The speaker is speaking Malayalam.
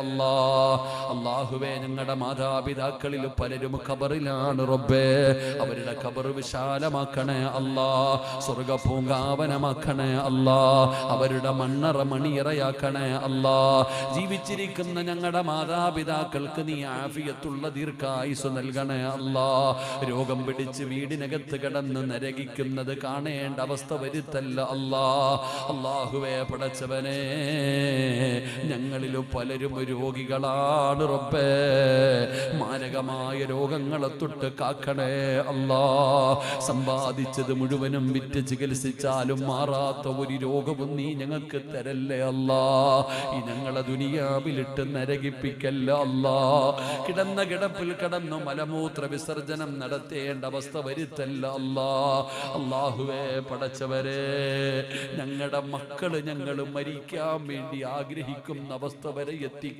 അല്ലാഹുവേ ഞങ്ങളുടെ മാതാപിതാക്കളിൽ പലരും ഖബറിലാണ് റബ്ബേ. അവരുടെ ഖബർ വിശാലമാക്കണേ അല്ലാ, സ്വർഗ പൂങ്കാവനമാക്കണേ അല്ലാ, അവരുടെ മണ്ണറ മണിയറയാക്കണേ അല്ലാ. ജീവിച്ചിരിക്കുന്ന ഞങ്ങളുടെ മാതാപിതാക്കൾക്ക് നീ ആഫിയത്തുള്ള ദീർഘായുസ് നൽകണേ അല്ലാ. രോഗം പിടിച്ച് വീടിനകത്ത് കിടന്ന് നരകിക്കുന്നത് കാണേണ്ട അവസ്ഥ വരുത്തല്ല അല്ലാ. അല്ലാഹുവേ പടച്ചവനെ, ഞങ്ങളിലും പലരും രോഗികളാണ് റബ്ബേ. മാരകമായ രോഗങ്ങളെ തൊട്ട് കാക്കണേ അല്ലാ. സമ്പാദിച്ചത് മുഴുവനും വിറ്റ് ചികിത്സിച്ചാലും മാറാത്ത ഒരു രോഗവും നീ ഞങ്ങൾക്ക് തരല്ലേ അല്ലാ. ഈ ഞങ്ങളെ ദുനിയാവിലിട്ട് നരകിപ്പിക്കല്ല അല്ലാ. കിടന്ന കിടപ്പിൽ കിടന്നു മലമൂത്ര വിസർജനം നടത്തേണ്ട അവസ്ഥ വരുത്തല്ല അല്ലാ. അല്ലാഹുവേ പടച്ചവരെ, ഞങ്ങളുടെ മക്കള് ഞങ്ങൾ മരിക്കാൻ വേണ്ടി ആഗ്രഹിക്കുന്ന അവസ്ഥ വരെ എത്തി